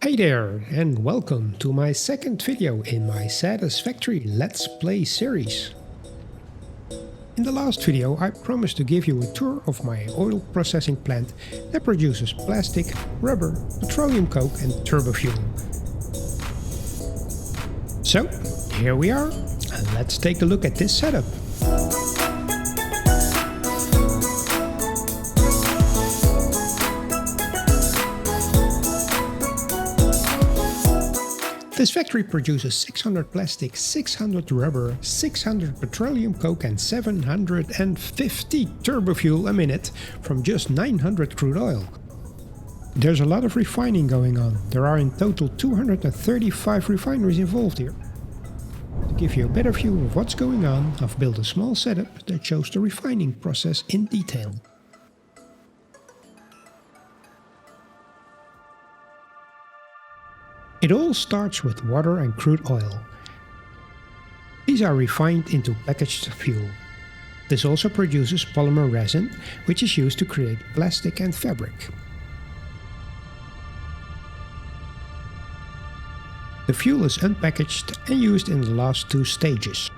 Hey there, and welcome to my second video in my Satisfactory Let's Play series. In the last video I promised to give you a tour of my oil processing plant that produces plastic, rubber, petroleum coke and turbofuel. So, here we are, and let's take a look at this setup. This factory produces 600 plastic, 600 rubber, 600 petroleum coke and 750 turbofuel a minute from just 900 crude oil. There's a lot of refining going on. There are in total 235 refineries involved here. To give you a better view of what's going on, I've built a small setup that shows the refining process in detail. It all starts with water and crude oil. These are refined into packaged fuel. This also produces polymer resin, which is used to create plastic and fabric. The fuel is unpackaged and used in the last two stages.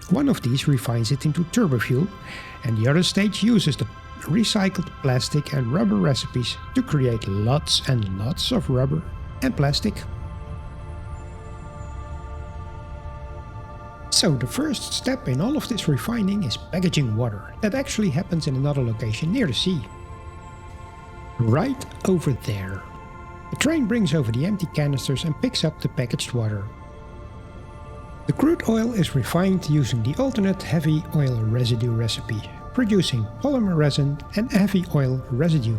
One of these refines it into turbofuel, and the other stage uses the recycled plastic and rubber recipes to create lots and lots of rubber and plastic. So the first step in all of this refining is packaging water. That actually happens in another location near the sea. Right over there. The train brings over the empty canisters and picks up the packaged water. The crude oil is refined using the alternate heavy oil residue recipe, producing polymer resin and heavy oil residue.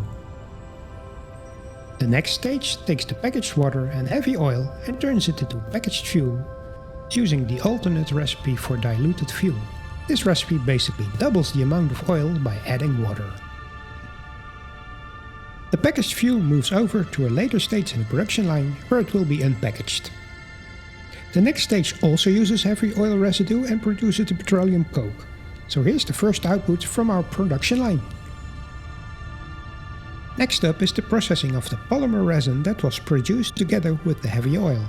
The next stage takes the packaged water and heavy oil and turns it into packaged fuel, using the alternate recipe for diluted fuel. This recipe basically doubles the amount of oil by adding water. The packaged fuel moves over to a later stage in the production line where it will be unpackaged. The next stage also uses heavy oil residue and produces the petroleum coke. So here's the first output from our production line. Next up is the processing of the polymer resin that was produced together with the heavy oil.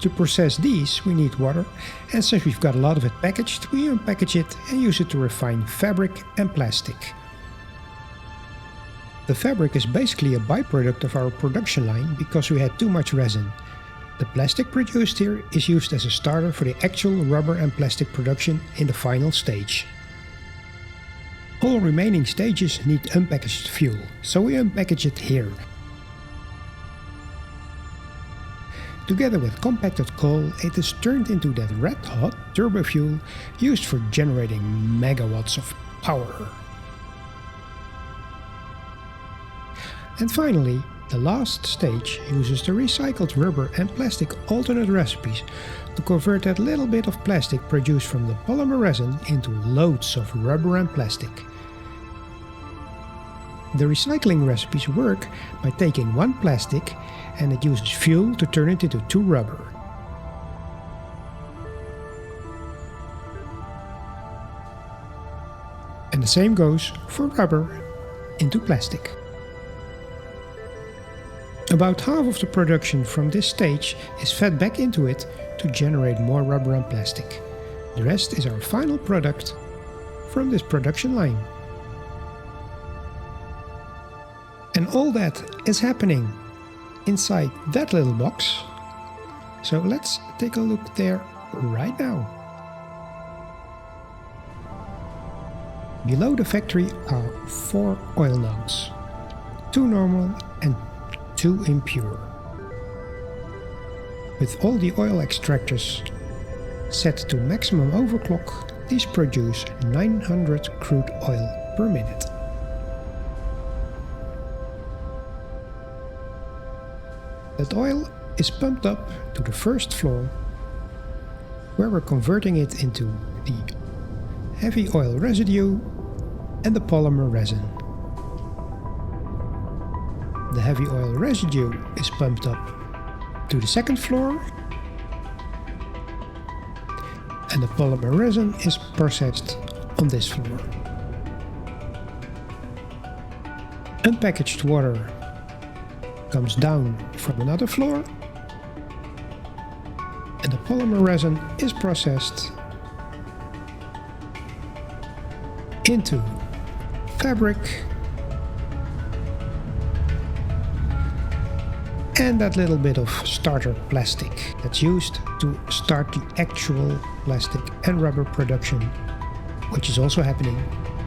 To process these we need water, and since we've got a lot of it packaged, we unpackage it and use it to refine fabric and plastic. The fabric is basically a byproduct of our production line because we had too much resin. The plastic produced here is used as a starter for the actual rubber and plastic production in the final stage. All remaining stages need unpackaged fuel, so we unpackage it here. Together with compacted coal, it is turned into that red-hot turbofuel used for generating megawatts of power. And finally, the last stage uses the recycled rubber and plastic alternate recipes to convert that little bit of plastic produced from the polymer resin into loads of rubber and plastic. The recycling recipes work by taking one plastic and it uses fuel to turn it into two rubber. And the same goes for rubber into plastic. About half of the production from this stage is fed back into it to generate more rubber and plastic. The rest is our final product from this production line. And all that is happening inside that little box. So let's take a look there right now. Below the factory are 4 oil nodes, 2 normal and 2 impure. With all the oil extractors set to maximum overclock, these produce 900 crude oil per minute. That oil is pumped up to the first floor, where we're converting it into the heavy oil residue and the polymer resin. The heavy oil residue is pumped up to the second floor, and the polymer resin is processed on this floor. Unpackaged water comes down from another floor, and the polymer resin is processed into fabric and that little bit of starter plastic that's used to start the actual plastic and rubber production, which is also happening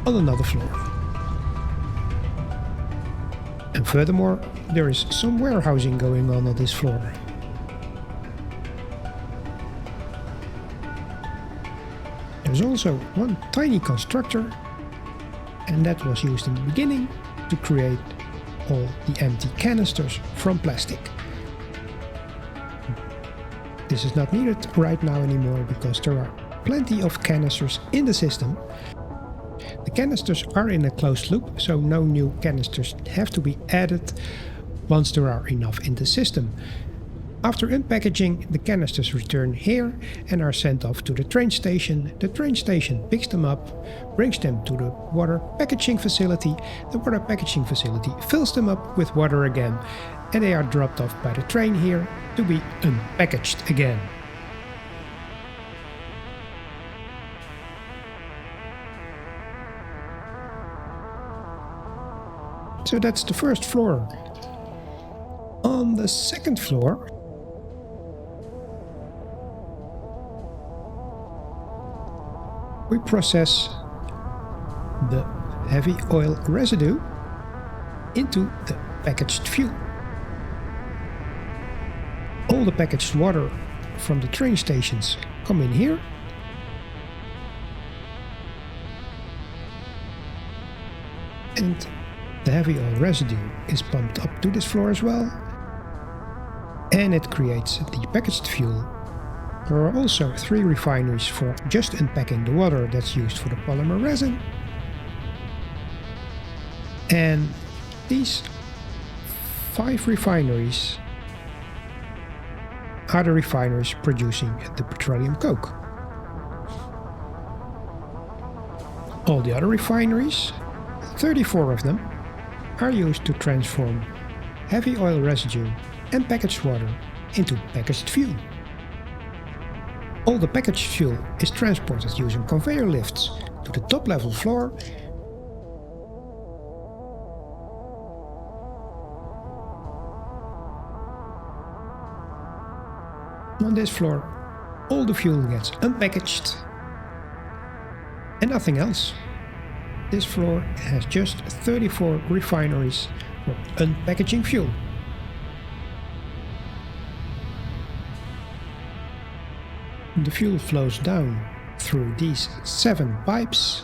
on another floor. And furthermore, there is some warehousing going on this floor. There's also one tiny constructor, and that was used in the beginning to create all the empty canisters from plastic. This is not needed right now anymore because there are plenty of canisters in the system. The canisters are in a closed loop, so no new canisters have to be added once there are enough in the system. After unpackaging, the canisters return here and are sent off to the train station. The train station picks them up, brings them to the water packaging facility. The water packaging facility fills them up with water again, and they are dropped off by the train here to be unpackaged again. So that's the first floor. On the second floor, we process the heavy oil residue into the packaged fuel. All the packaged water from the train stations come in here. And the heavy oil residue is pumped up to this floor as well. And it creates the packaged fuel. There are also 3 refineries for just unpacking the water that's used for the polymer resin. And these 5 refineries are the refineries producing the petroleum coke. All the other refineries, 34 of them, are used to transform heavy oil residue and packaged water into packaged fuel. All the packaged fuel is transported using conveyor lifts to the top level floor. On this floor, all the fuel gets unpackaged and nothing else. This floor has just 34 refineries for unpackaging fuel. The fuel flows down through these 7 pipes,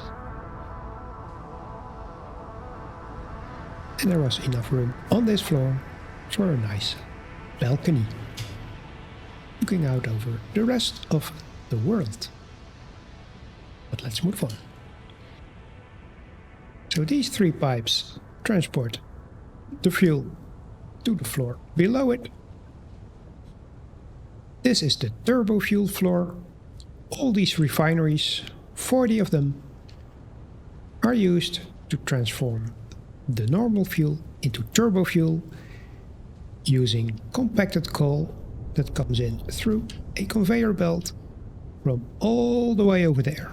and there was enough room on this floor for a nice balcony looking out over the rest of the world. But let's move on. So these 3 pipes transport the fuel to the floor below it. This is the turbo fuel floor. All these refineries, 40 of them, are used to transform the normal fuel into turbo fuel using compacted coal that comes in through a conveyor belt from all the way over there.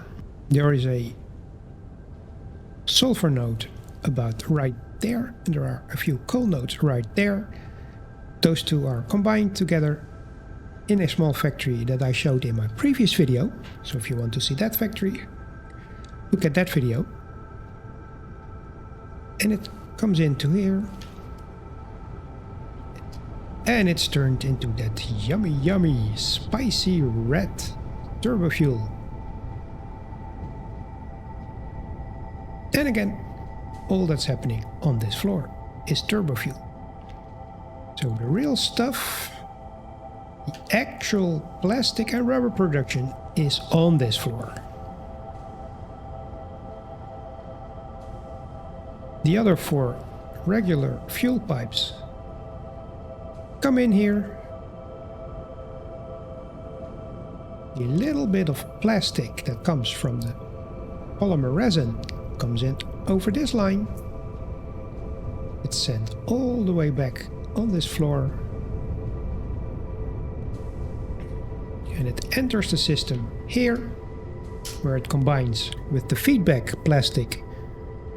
There is a sulfur node about right there, and there are a few coal nodes right there. Those 2 are combined together in a small factory that I showed in my previous video. So if you want to see that factory, look at that video. And it comes into here. And it's turned into that yummy, spicy red turbo fuel. And again, all that's happening on this floor is turbo fuel. So the real stuff, the actual plastic and rubber production, is on this floor. The other 4 regular fuel pipes come in here. The little bit of plastic that comes from the polymer resin comes in over this line. It's sent all the way back on this floor. And it enters the system here, where it combines with the feedback plastic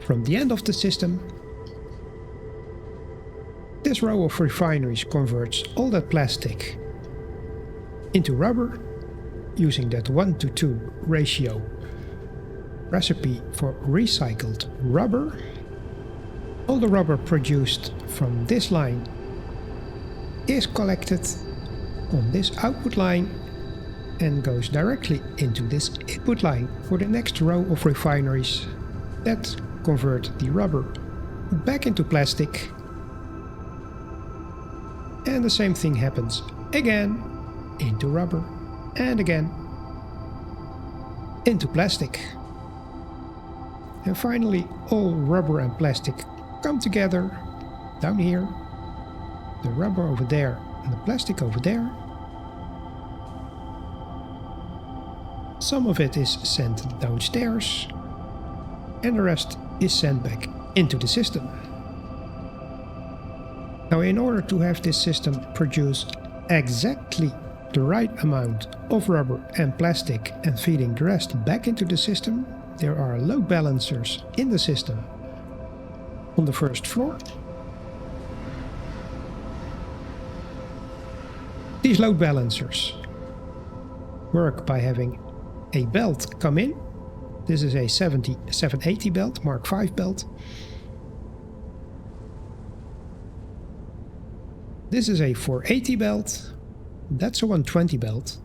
from the end of the system. This row of refineries converts all that plastic into rubber using that 1:2 ratio recipe for recycled rubber. All the rubber produced from this line is collected on this output line and goes directly into this input line for the next row of refineries that convert the rubber back into plastic. And the same thing happens again into rubber and again into plastic. And finally all rubber and plastic come together down here, the rubber over there and the plastic over there. Some of it is sent downstairs and the rest is sent back into the system. Now, in order to have this system produce exactly the right amount of rubber and plastic and feeding the rest back into the system, there are load balancers in the system on the first floor. These load balancers work by having a belt come in. This is a 780 belt, Mark V belt. This is a 480 belt. That's a 120 belt.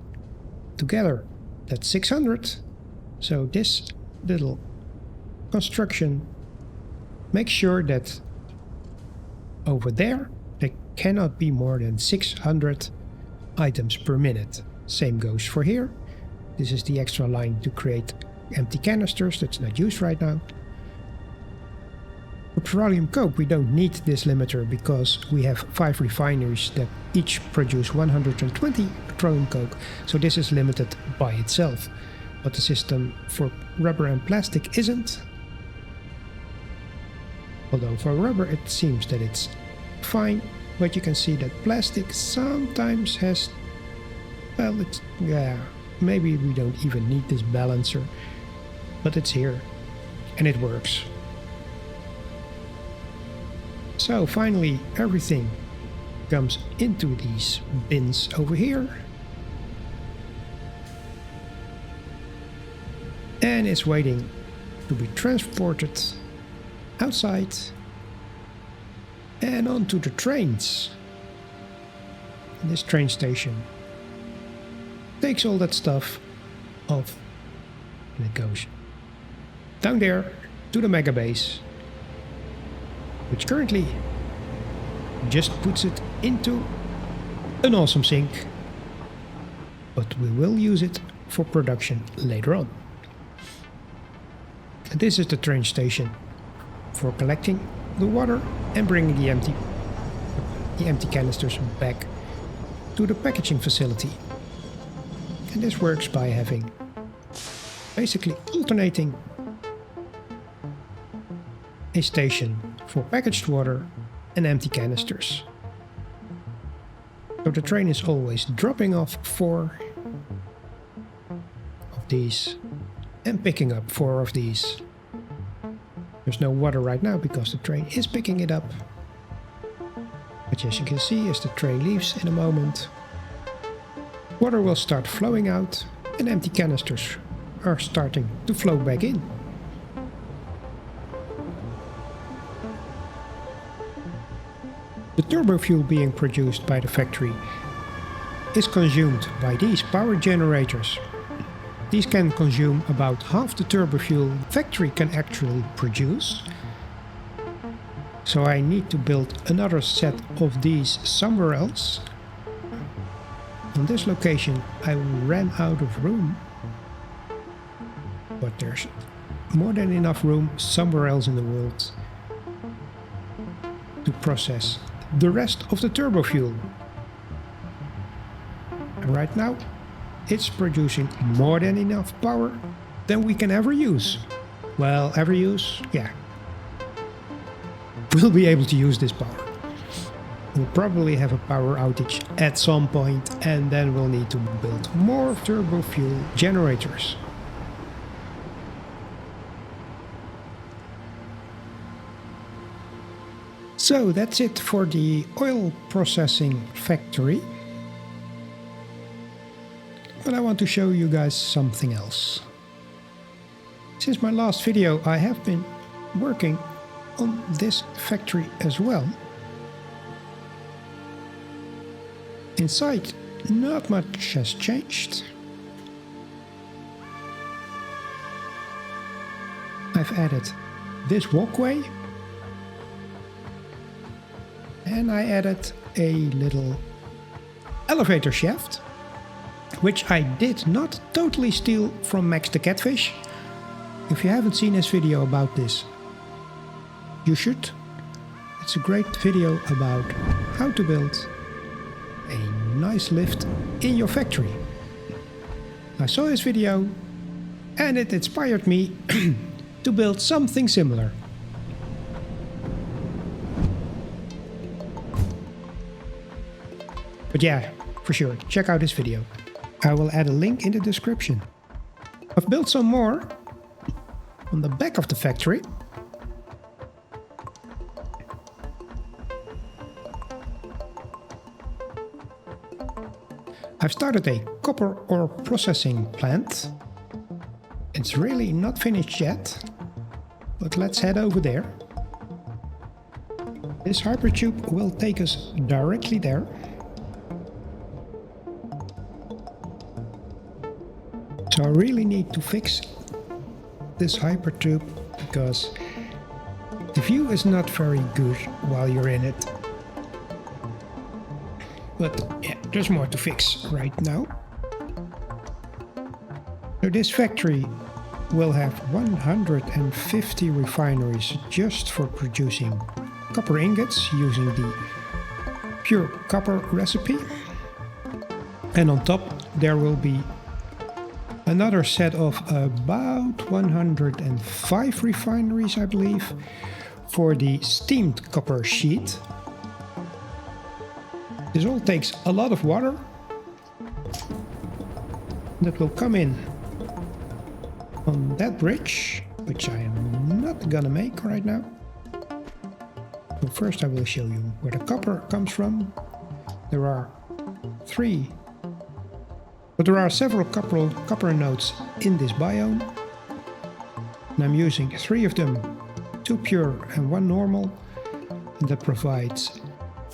Together, that's 600. So this little construction makes sure that over there cannot be more than 600 items per minute. Same goes for here. This is the extra line to create empty canisters that's not used right now. For petroleum coke we don't need this limiter because we have 5 refineries that each produce 120 petroleum coke, so this is limited by itself. But the system for rubber and plastic isn't. Although for rubber it seems that it's fine, but you can see that plastic sometimes has, well, maybe we don't even need this balancer, but it's here and it works. So finally everything comes into these bins over here and is waiting to be transported outside and onto the trains. And this train station takes all that stuff off and it goes down there to the mega base, which currently just puts it into an awesome sink, but we will use it for production later on. And this is the train station for collecting the water and bringing the empty canisters back to the packaging facility. And this works by having basically alternating a station for packaged water and empty canisters. So the train is always dropping off 4 of these and picking up 4 of these. There's no water right now because the train is picking it up. But as you can see, as the train leaves in a moment, water will start flowing out and empty canisters are starting to flow back in. The turbo fuel being produced by the factory is consumed by these power generators. These can consume about half the turbo fuel the factory can actually produce. So I need to build another set of these somewhere else. On this location I ran out of room, but there's more than enough room somewhere else in the world to process the rest of the turbo fuel. And right now it's producing more than enough power than we can ever use. Well, ever use? Yeah. We'll be able to use this power. We'll probably have a power outage at some point, and then we'll need to build more turbo fuel generators. So that's it for the oil processing factory. But I want to show you guys something else. Since my last video, I have been working on this factory as well. Inside, not much has changed. I've added this walkway. And I added a little elevator shaft, which I did not totally steal from Max the Catfish. If you haven't seen his video about this, you should. It's a great video about how to build a nice lift in your factory. I saw his video and it inspired me to build something similar. But yeah, for sure, check out this video. I will add a link in the description. I've built some more on the back of the factory. I've started a copper ore processing plant. It's really not finished yet, but let's head over there. This hypertube will take us directly there. So I really need to fix this hypertube because the view is not very good while you're in it. But yeah, there's more to fix right now. So this factory will have 150 refineries just for producing copper ingots using the pure copper recipe. And on top there will be another set of about 105 refineries, I believe, for the steamed copper sheet. This all takes a lot of water that will come in on that bridge, which I am not gonna make right now. So first I will show you where the copper comes from. There are several copper nodes in this biome, and I'm using 3 of them, 2 pure and 1 normal, and that provides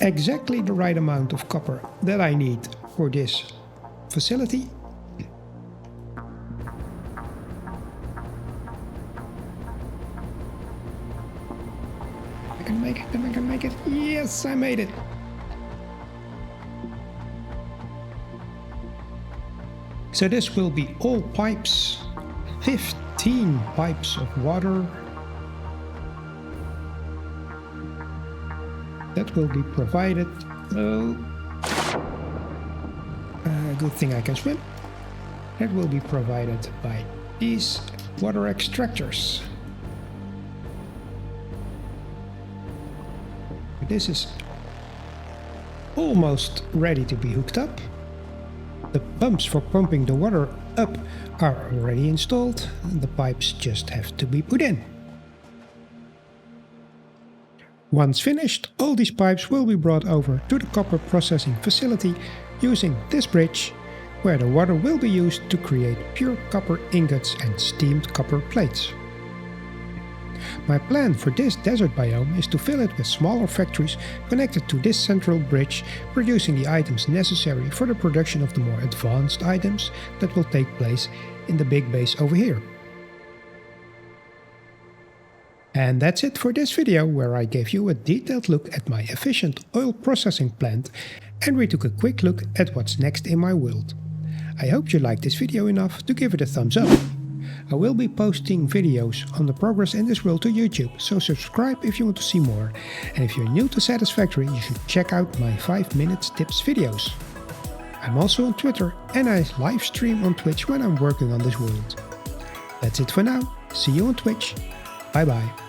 exactly the right amount of copper that I need for this facility. I can make it, yes, I made it! So this will be all pipes, 15 pipes of water that will be provided. Good thing I can swim. That will be provided by these water extractors. This is almost ready to be hooked up. The pumps for pumping the water up are already installed, and the pipes just have to be put in. Once finished, all these pipes will be brought over to the copper processing facility using this bridge, where the water will be used to create pure copper ingots and steamed copper plates. My plan for this desert biome is to fill it with smaller factories connected to this central bridge, producing the items necessary for the production of the more advanced items that will take place in the big base over here. And that's it for this video, where I gave you a detailed look at my efficient oil processing plant, and we took a quick look at what's next in my world. I hope you liked this video enough to give it a thumbs up. I will be posting videos on the progress in this world to YouTube, so subscribe if you want to see more. And if you're new to Satisfactory, you should check out my 5 minutes tips videos. I'm also on Twitter, and I live stream on Twitch when I'm working on this world. That's it for now. See you on Twitch. Bye bye.